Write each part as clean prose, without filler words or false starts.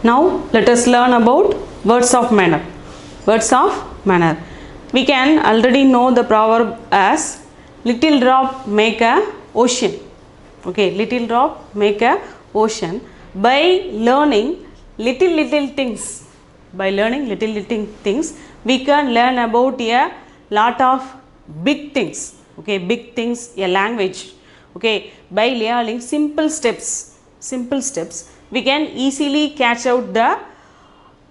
Now let us learn about words of manner. Words of manner. We can already know the proverb as little drop make a ocean. Okay, little drop make a ocean. By learning little things, we can learn about a lot of big things. Okay, big things, a language. Okay, by learning simple steps, we can easily catch out the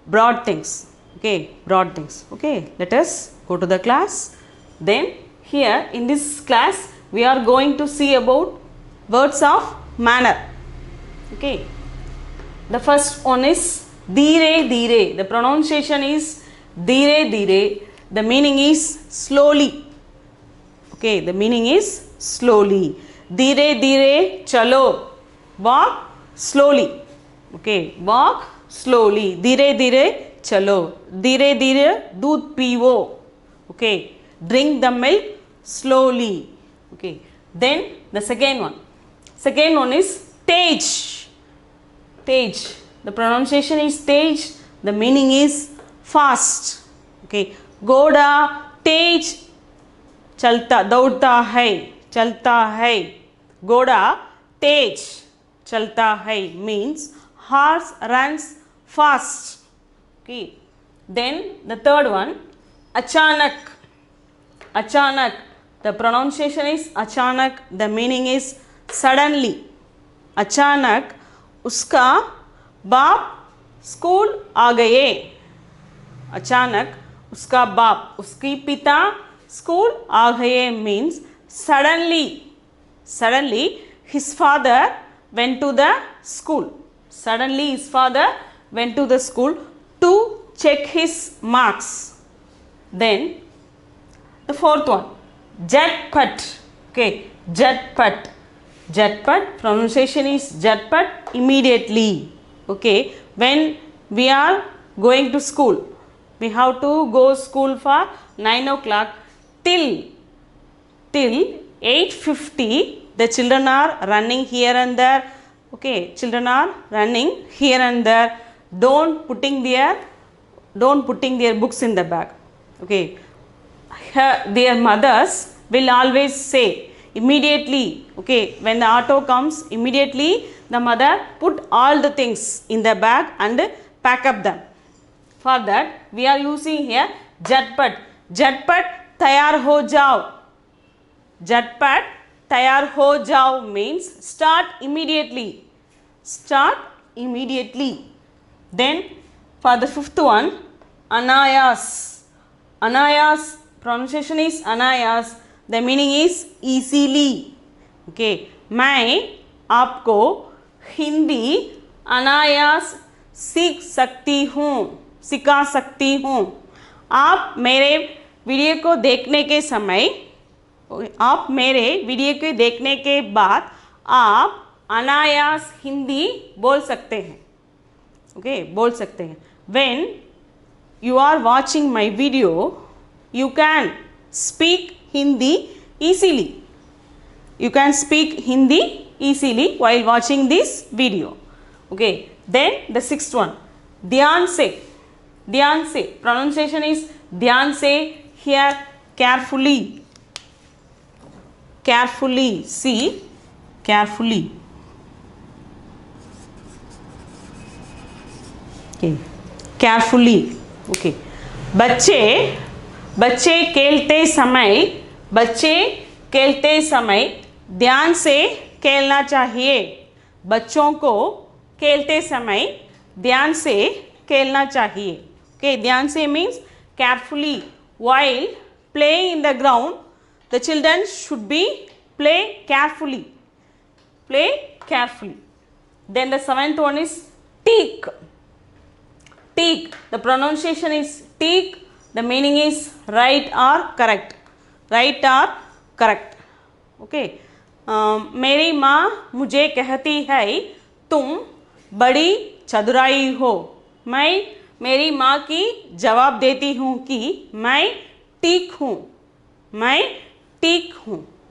broad things. Okay, broad things. Okay, let us go to the class. Then here in this class we are going to see about words of manner. Okay, the first one is dheere dheere. The pronunciation is dheere dheere. The meaning is slowly. Okay, the meaning is slowly. Dheere dheere chalo, walk slowly. Okay, walk slowly. Dheere dheere chalo. Dheere dheere doodh pivo. Okay, drink the milk slowly. Okay, then the second one is tej. Tej. The pronunciation is tej. The meaning is fast. Okay, घोड़ा तेज चलता दौड़ता है, चलता है. घोड़ा तेज चलता है means horse runs fast. Okay, then the third one, achanak. Achanak. The pronunciation is achanak. The meaning is suddenly. अचानक उसका बाप स्कूल आ गए. अचानक उसका बाप, उसकी पिता स्कूल आ गए means suddenly his father went to the school. Suddenly his father went to the school to check his marks. Then the fourth one, jatpat. Okay, jatpat. Jatpat, pronunciation is jatpat, immediately. Okay, when we are going to school, we have to go school for 9 o'clock till 8:50. The children are running here and there. Okay, children are running here and there. Don't putting their books in the bag. Okay, their mothers will always say immediately. Okay, when the auto comes, immediately the mother put all the things in the bag and pack up them. For that we are using here jatpat. Jatpat tayar ho jao. Jatpat tayar ho jao means start immediately. Start immediately. Then for the fifth one, anayas. Anayas, pronunciation is anayas. The meaning is easily. Okay, मैं आपको हिंदी अनायास सिखा सकती हूँ. आप मेरे video को देखने के बाद आप अनायास हिंदी बोल सकते हैं. Okay, बोल सकते हैं. When you are watching my video, you can speak Hindi easily. You can speak Hindi easily while watching this video. Okay, then the sixth one, dhyan se. Dhyan se, pronunciation is dhyan se. Here carefully, see, carefully. Okay, carefully. Okay, बच्चे खेलते समय ध्यान से खेलना चाहिए. बच्चों को खेलते समय ध्यान से खेलना चाहिए. Okay, ध्यान से means carefully. While playing in the ground, the children should be play carefully. Play carefully. Then the seventh one is teak. Teak. The pronunciation is teak. The meaning is right or correct. Right or correct. Okay. मेरी माँ मुझे कहती है तुम बड़ी चतुराई हो. मैं मेरी माँ की जवाब देती हूँ कि मैं ठीक हूँ.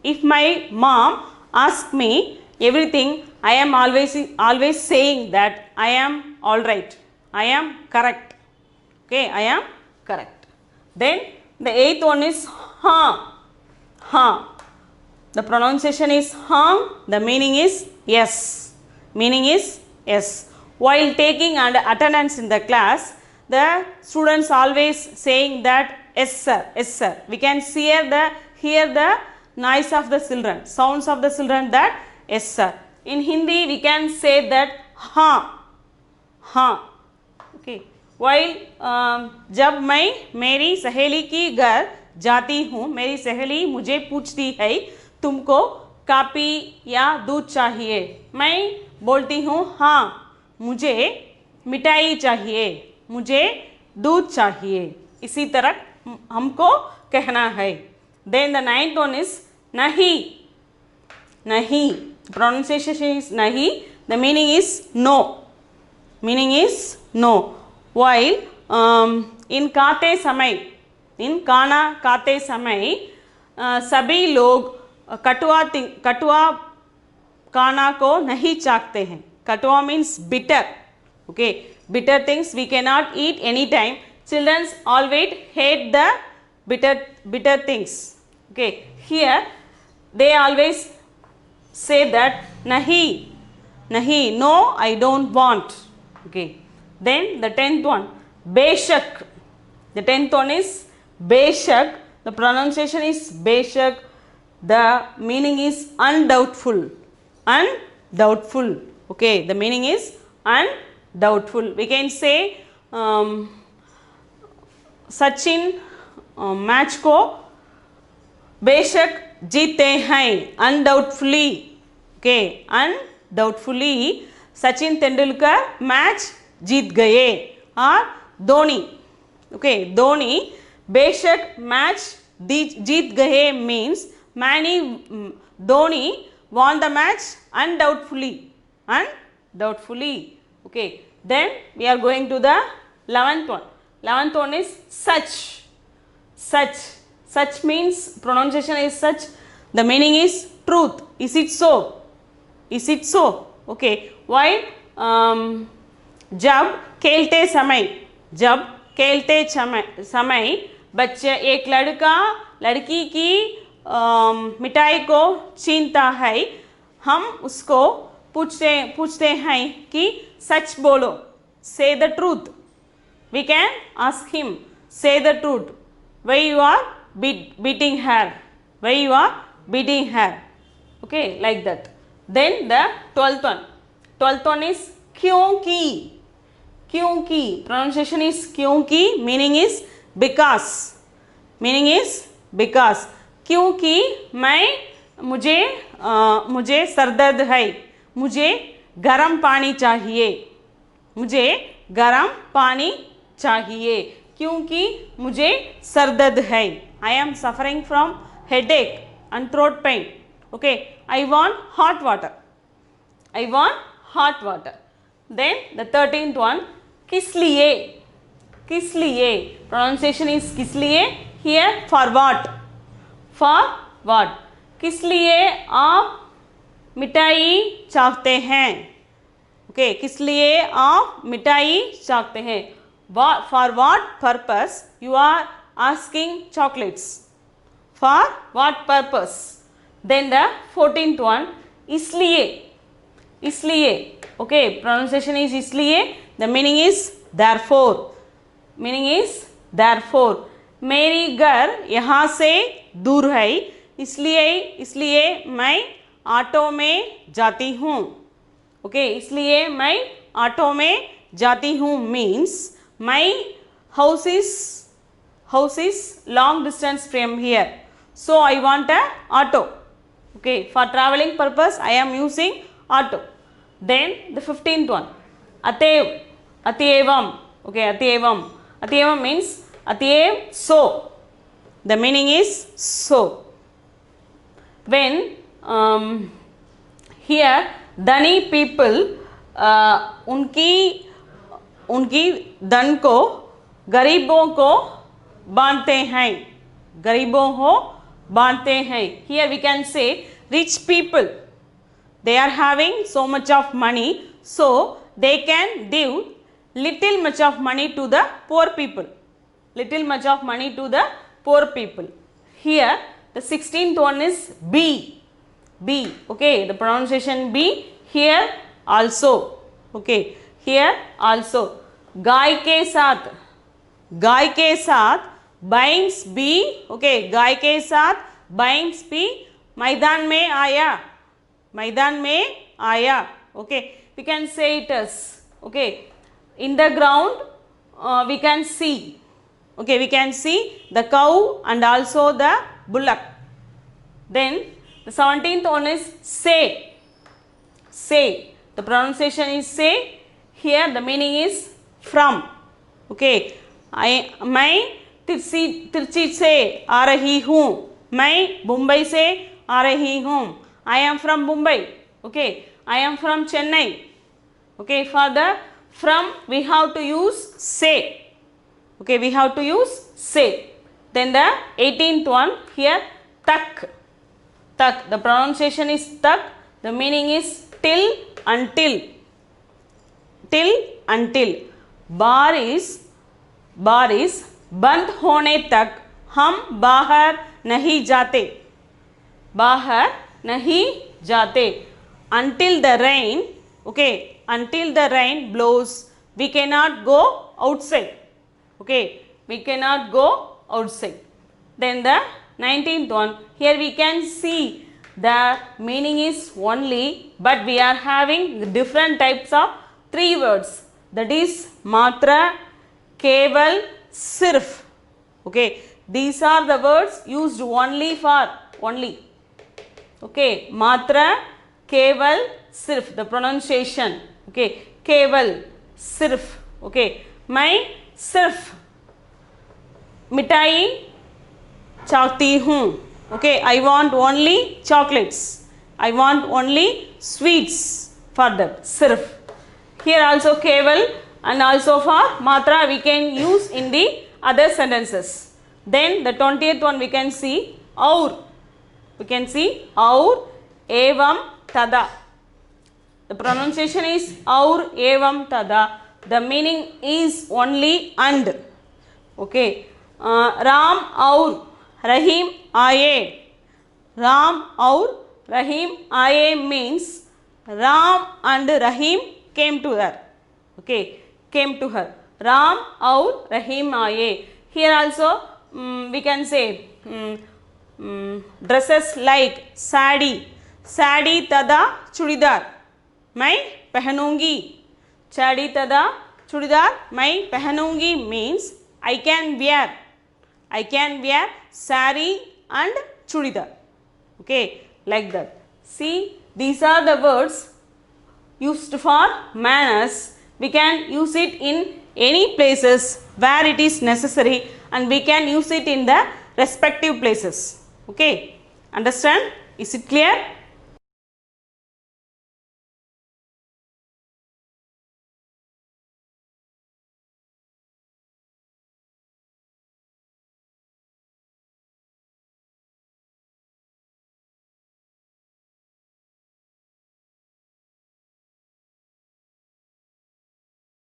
If my mom asks me everything, I am always saying that I am all right. I am correct. Okay, I am correct. Then the eighth one is ha. Ha. The pronunciation is hum. The meaning is yes. Meaning is yes. While taking attendance in the class, the students always saying that yes sir, yes sir. We can hear the noise of the children, sounds of the children, that yes sir. In Hindi we can say that ha. Ha. Okay. While जब मैं मेरी सहेली की घर जाती हूँ, मेरी सहेली मुझे पूछती है तुमको कापी या दूध चाहिए, मैं बोलती हूँ हाँ मुझे मिठाई चाहिए, मुझे दूध चाहिए. इसी तरह हमको कहना है. Then the ninth one is नहीं. नहीं. Pronunciation is नहीं. The meaning is no. Meaning is no. While in खाते समय, in खाना खाते समय सभी लोग कटुआ खाना को नहीं चाखते हैं. कटुआ means bitter. Okay, bitter things we cannot eat anytime. Children always hate the bitter things. Okay, here they always say that nahi, nahi, no, I don't want. Okay, then the 10th one, beshak. The 10th one is beshak. The pronunciation is beshak. The meaning is undoubtful. Undoubtful. Okay, the meaning is undoubtful. We can say Sachin match को बेशक जीते हैं. अनडाउटफुली. Okay, अनडाउटफुली Sachin Tendulkar match जीत गए. और Dhoni, okay, Dhoni बेशक match जीत गए means Dhoni won the match undoubtfully. Undoubtfully. Okay, then we are going to the 11th one. 11th one is such. Such. Such means pronunciation is such. The meaning is truth. Is it so? Is it so? Okay. Why? जब खेलते समय बच्चे एक लड़का लड़की की मिठाई को छीनता है, हम उसको पूछते हैं कि सच बोलो. Say the truth. We can ask him, say the truth. Why you are beating her? Why you are beating her? Okay, like that. Then the 12th one. 12th one is क्योंकि. क्योंकि. Pronunciation is क्योंकि. Meaning is because. Meaning is because. क्योंकि मुझे सरदर्द है, मुझे गर्म पानी चाहिए, मुझे गर्म पानी चाहिए. क्योंकि मुझे सरदर्द है. I am suffering from headache and throat pain. Okay, I want hot water. I want hot water. Then the 13th one, किस लिए. किस लिए. Pronunciation is किस लिए. Here for what. For what. किस लिए आप मिठाई चाहते हैं. ओके, किस लिए आप मिठाई चाहते हैं. For what purpose you are asking chocolates. For what purpose. Then the 14th one, इसलिए. इसलिए. Okay, pronunciation is इसलिए. The meaning is therefore. Meaning is therefore. मेरी घर यहाँ से दूर है, इसलिए मैं ऑटो में जाती हूँ. ओके, इसलिए मैं ऑटो में जाती हूँ means my house is long distance from here, so I want a auto. Okay, for traveling purpose I am using auto. Then the 15th one, अतएव. अतएवम. Okay, अतएवम. अतएवम means अतएव so. The meaning is so. When here धनी people उनकी धन को गरीबों को बांटते हैं. गरीबों को बांटते हैं. Here we can say rich people, they are having so much of money, so they can little much of money to the poor people. Little much of money to the poor people. Here the 16th one is B. B. Okay, the pronunciation B. Here also. Okay, here also. गाय के साथ, गाय के साथ buyings B. Okay, गाय के साथ buyings B मैदान में आया, मैदान में आया. Okay, we can say it as, okay, in the ground we can see, okay, we can see the cow and also the bullock. Then the 17th one is say. Say, the pronunciation is say. Here the meaning is from. Okay, मैं तिरची से आ रही हूँ, मैं मुंबई से आ रही हूँ. I am from Mumbai. Okay, I am from Chennai. Okay, for the from we have to use say. Okay, we have to use say. Then the 18th one here, tak. Tak, the pronunciation is tak. The meaning is till, until. Till, until. बारिश बंद होने तक हम बाहर नहीं जाते, बाहर नहीं जाते. Until the rain, okay, until the rain blows, we cannot go outside. Okay, we cannot go outside. Then the 19th one, here we can see the meaning is only, but we are having different types of 3 words. That is matra, keval, sirf. Okay, these are the words used only for only. Okay, matra, keval, sirf, the pronunciation. Okay, keval, sirf. Okay, मैं सिर्फ मिठाई चाहती हूँ. Okay, I want only chocolates. I want only sweets for that. Sirf. Here also keval and also for matra we can use in the other sentences. Then the 20th one we can see aur. We can see aur, evam, tada. The pronunciation is aur, evam, tada. The meaning is only and. Okay. Ram aur Rahim aaye. Ram aur Rahim aaye means Ram and Rahim came to her. Okay, came to her. Ram aur Rahim aaye. Here also we can say dresses like sari. Sari tada chudidar. मैं पहनूंगी. Sari tada chudidar मैं पहनूंगी means I can wear. I can wear sari and chudidar. Okay, like that. See, these are the words used for manners. We can use it in any places where it is necessary and we can use it in the respective places. Okay, understand? Is it clear?